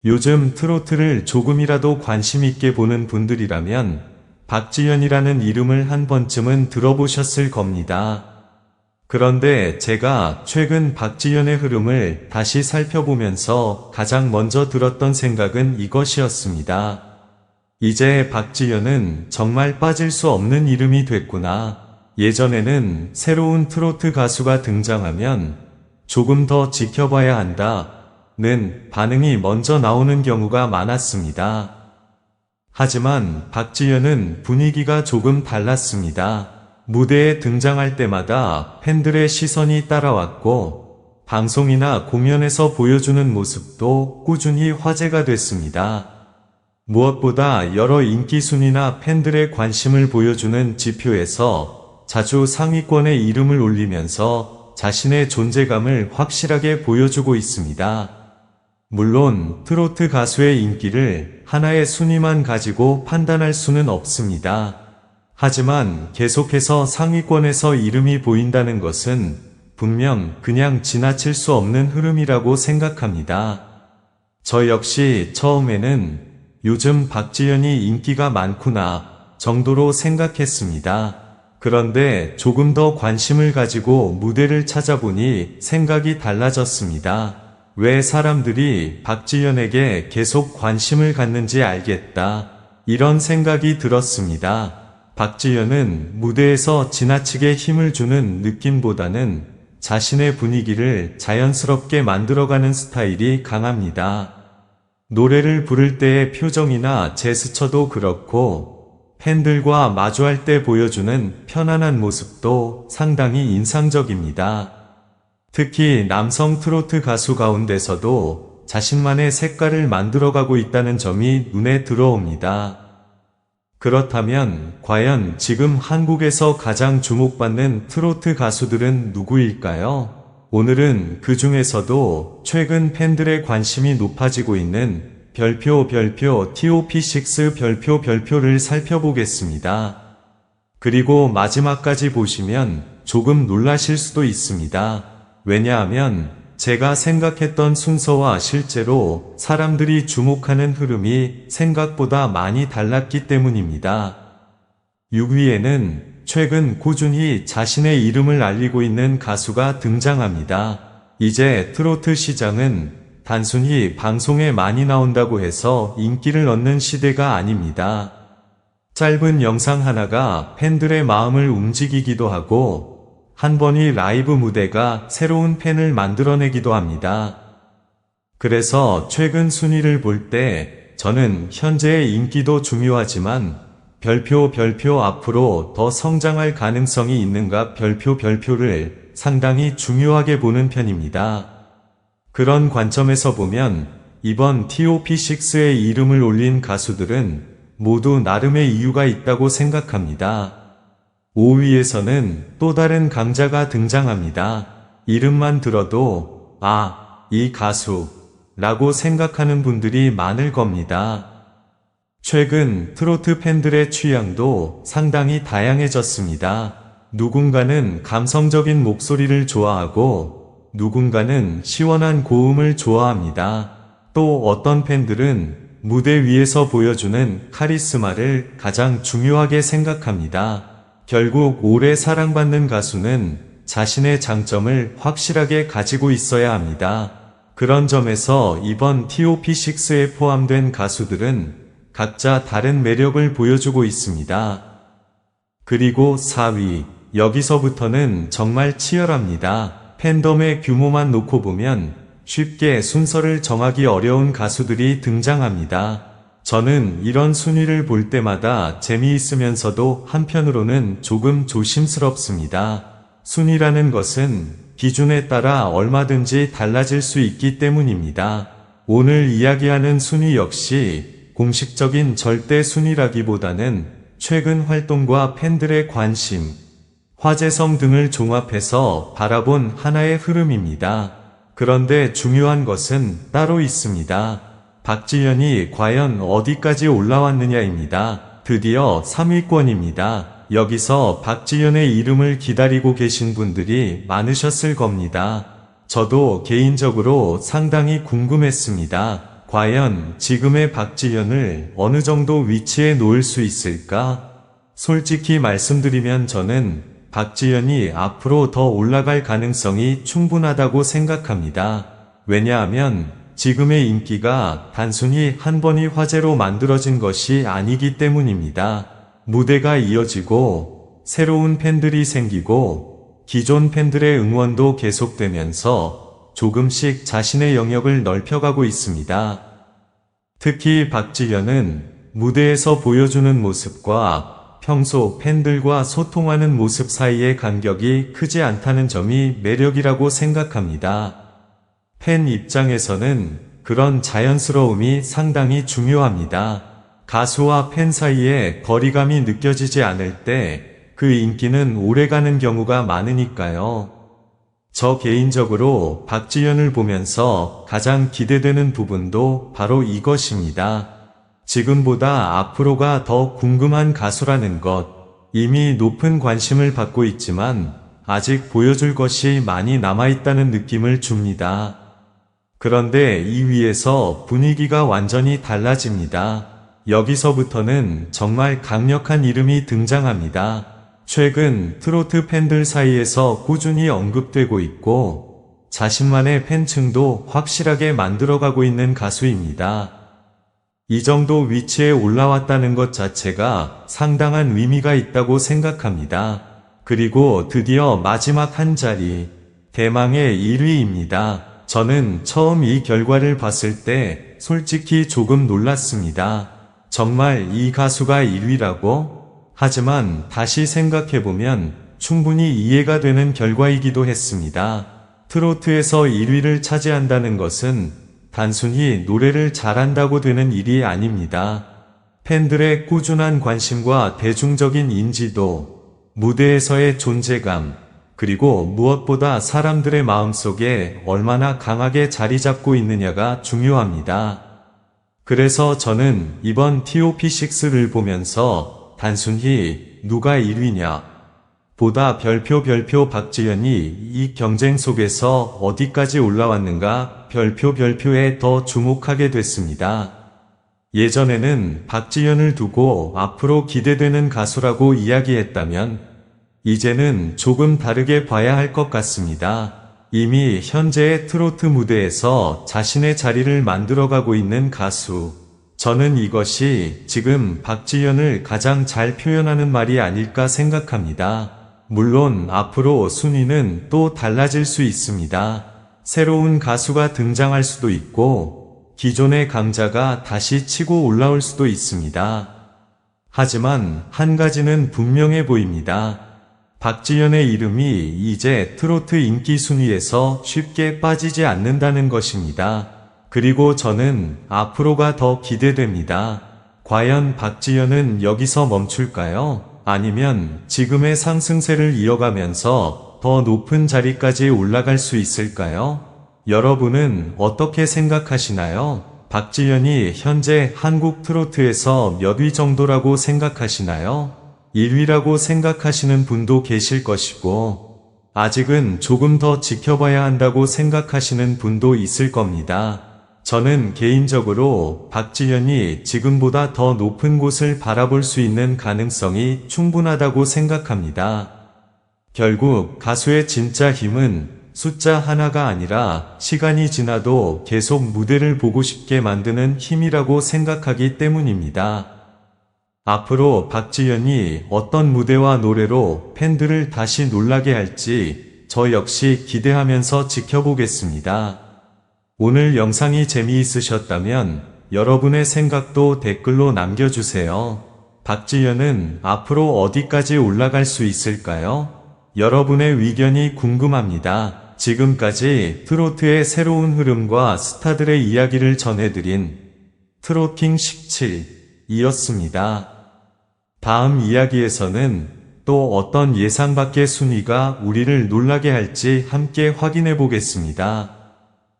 요즘 트로트를 조금이라도 관심 있게 보는 분들이라면 박지현이라는 이름을 한 번쯤은 들어보셨을 겁니다. 그런데 제가 최근 박지현의 흐름을 다시 살펴보면서 가장 먼저 들었던 생각은 이것이었습니다. 이제 박지현은 정말 빠질 수 없는 이름이 됐구나. 예전에는 새로운 트로트 가수가 등장하면 조금 더 지켜봐야 한다는 반응이 먼저 나오는 경우가 많았습니다. 하지만 박지현은 분위기가 조금 달랐습니다. 무대에 등장할 때마다 팬들의 시선이 따라왔고 방송이나 공연에서 보여주는 모습도 꾸준히 화제가 됐습니다. 무엇보다 여러 인기 순위나 팬들의 관심을 보여주는 지표에서 자주 상위권에 이름을 올리면서 자신의 존재감을 확실하게 보여주고 있습니다. 물론 트로트 가수의 인기를 하나의 순위만 가지고 판단할 수는 없습니다. 하지만 계속해서 상위권에서 이름이 보인다는 것은 분명 그냥 지나칠 수 없는 흐름이라고 생각합니다. 저 역시 처음에는 요즘 박지현이 인기가 많구나 정도로 생각했습니다. 그런데 조금 더 관심을 가지고 무대를 찾아보니 생각이 달라졌습니다. 왜 사람들이 박지현에게 계속 관심을 갖는지 알겠다. 이런 생각이 들었습니다. 박지현은 무대에서 지나치게 힘을 주는 느낌보다는 자신의 분위기를 자연스럽게 만들어가는 스타일이 강합니다. 노래를 부를 때의 표정이나 제스처도 그렇고 팬들과 마주할 때 보여주는 편안한 모습도 상당히 인상적입니다. 특히 남성 트로트 가수 가운데서도 자신만의 색깔을 만들어가고 있다는 점이 눈에 들어옵니다. 그렇다면 과연 지금 한국에서 가장 주목받는 트로트 가수들은 누구일까요? 오늘은 그 중에서도 최근 팬들의 관심이 높아지고 있는 별표 TOP6 별표를 살펴보겠습니다. 그리고 마지막까지 보시면 조금 놀라실 수도 있습니다. 왜냐하면 제가 생각했던 순서와 실제로 사람들이 주목하는 흐름이 생각보다 많이 달랐기 때문입니다. 6위에는 최근 꾸준히 자신의 이름을 알리고 있는 가수가 등장합니다. 이제 트로트 시장은 단순히 방송에 많이 나온다고 해서 인기를 얻는 시대가 아닙니다. 짧은 영상 하나가 팬들의 마음을 움직이기도 하고 한 번의 라이브 무대가 새로운 팬을 만들어내기도 합니다. 그래서 최근 순위를 볼 때 저는 현재의 인기도 중요하지만 별표 앞으로 더 성장할 가능성이 있는가 별표를 상당히 중요하게 보는 편입니다. 그런 관점에서 보면 이번 TOP6의 이름을 올린 가수들은 모두 나름의 이유가 있다고 생각합니다. 5위에서는 또 다른 강자가 등장합니다. 이름만 들어도 이 가수 라고 생각하는 분들이 많을 겁니다. 최근 트로트 팬들의 취향도 상당히 다양해졌습니다. 누군가는 감성적인 목소리를 좋아하고 누군가는 시원한 고음을 좋아합니다. 또 어떤 팬들은 무대 위에서 보여주는 카리스마를 가장 중요하게 생각합니다. 결국 오래 사랑받는 가수는 자신의 장점을 확실하게 가지고 있어야 합니다. 그런 점에서 이번 TOP6에 포함된 가수들은 각자 다른 매력을 보여주고 있습니다. 그리고 4위, 여기서부터는 정말 치열합니다. 팬덤의 규모만 놓고 보면 쉽게 순서를 정하기 어려운 가수들이 등장합니다. 저는 이런 순위를 볼 때마다 재미있으면서도 한편으로는 조금 조심스럽습니다. 순위라는 것은 기준에 따라 얼마든지 달라질 수 있기 때문입니다. 오늘 이야기하는 순위 역시 공식적인 절대 순위라기보다는 최근 활동과 팬들의 관심, 화제성 등을 종합해서 바라본 하나의 흐름입니다. 그런데 중요한 것은 따로 있습니다. 박지현이 과연 어디까지 올라왔느냐입니다. 드디어 3위권입니다. 여기서 박지현의 이름을 기다리고 계신 분들이 많으셨을 겁니다. 저도 개인적으로 상당히 궁금했습니다. 과연 지금의 박지현을 어느 정도 위치에 놓을 수 있을까? 솔직히 말씀드리면 저는 박지현이 앞으로 더 올라갈 가능성이 충분하다고 생각합니다. 왜냐하면 지금의 인기가 단순히 한 번의 화제로 만들어진 것이 아니기 때문입니다. 무대가 이어지고 새로운 팬들이 생기고 기존 팬들의 응원도 계속되면서 조금씩 자신의 영역을 넓혀가고 있습니다. 특히 박지현은 무대에서 보여주는 모습과 평소 팬들과 소통하는 모습 사이의 간격이 크지 않다는 점이 매력이라고 생각합니다. 팬 입장에서는 그런 자연스러움이 상당히 중요합니다. 가수와 팬 사이에 거리감이 느껴지지 않을 때 그 인기는 오래가는 경우가 많으니까요. 저 개인적으로 박지현을 보면서 가장 기대되는 부분도 바로 이것입니다. 지금보다 앞으로가 더 궁금한 가수라는 것. 이미 높은 관심을 받고 있지만 아직 보여줄 것이 많이 남아있다는 느낌을 줍니다. 그런데 이 위에서 분위기가 완전히 달라집니다. 여기서부터는 정말 강력한 이름이 등장합니다. 최근 트로트 팬들 사이에서 꾸준히 언급되고 있고 자신만의 팬층도 확실하게 만들어가고 있는 가수입니다. 이 정도 위치에 올라왔다는 것 자체가 상당한 의미가 있다고 생각합니다. 그리고 드디어 마지막 한 자리, 대망의 1위입니다. 저는 처음 이 결과를 봤을 때 솔직히 조금 놀랐습니다. 정말 이 가수가 1위라고? 하지만 다시 생각해보면 충분히 이해가 되는 결과이기도 했습니다. 트로트에서 1위를 차지한다는 것은 단순히 노래를 잘한다고 되는 일이 아닙니다. 팬들의 꾸준한 관심과 대중적인 인지도, 무대에서의 존재감, 그리고 무엇보다 사람들의 마음속에 얼마나 강하게 자리 잡고 있느냐가 중요합니다. 그래서 저는 이번 TOP6를 보면서 단순히 누가 1위냐 보다 별표 박지현이 이 경쟁 속에서 어디까지 올라왔는가 별표에 더 주목하게 됐습니다. 예전에는 박지현을 두고 앞으로 기대되는 가수라고 이야기했다면 이제는 조금 다르게 봐야 할 것 같습니다. 이미 현재의 트로트 무대에서 자신의 자리를 만들어가고 있는 가수. 저는 이것이 지금 박지현을 가장 잘 표현하는 말이 아닐까 생각합니다. 물론 앞으로 순위는 또 달라질 수 있습니다. 새로운 가수가 등장할 수도 있고 기존의 강자가 다시 치고 올라올 수도 있습니다. 하지만 한 가지는 분명해 보입니다. 박지현의 이름이 이제 트로트 인기 순위에서 쉽게 빠지지 않는다는 것입니다. 그리고 저는 앞으로가 더 기대됩니다. 과연 박지현은 여기서 멈출까요? 아니면 지금의 상승세를 이어가면서 더 높은 자리까지 올라갈 수 있을까요? 여러분은 어떻게 생각하시나요? 박지현이 현재 한국 트로트에서 몇 위 정도라고 생각하시나요? 1위라고 생각하시는 분도 계실 것이고, 아직은 조금 더 지켜봐야 한다고 생각하시는 분도 있을 겁니다. 저는 개인적으로 박지현이 지금보다 더 높은 곳을 바라볼 수 있는 가능성이 충분하다고 생각합니다. 결국 가수의 진짜 힘은 숫자 하나가 아니라 시간이 지나도 계속 무대를 보고 싶게 만드는 힘이라고 생각하기 때문입니다. 앞으로 박지현이 어떤 무대와 노래로 팬들을 다시 놀라게 할지 저 역시 기대하면서 지켜보겠습니다. 오늘 영상이 재미있으셨다면 여러분의 생각도 댓글로 남겨주세요. 박지현은 앞으로 어디까지 올라갈 수 있을까요? 여러분의 의견이 궁금합니다. 지금까지 트로트의 새로운 흐름과 스타들의 이야기를 전해드린 트로킹 17이었습니다. 다음 이야기에서는 또 어떤 예상 밖의 순위가 우리를 놀라게 할지 함께 확인해 보겠습니다.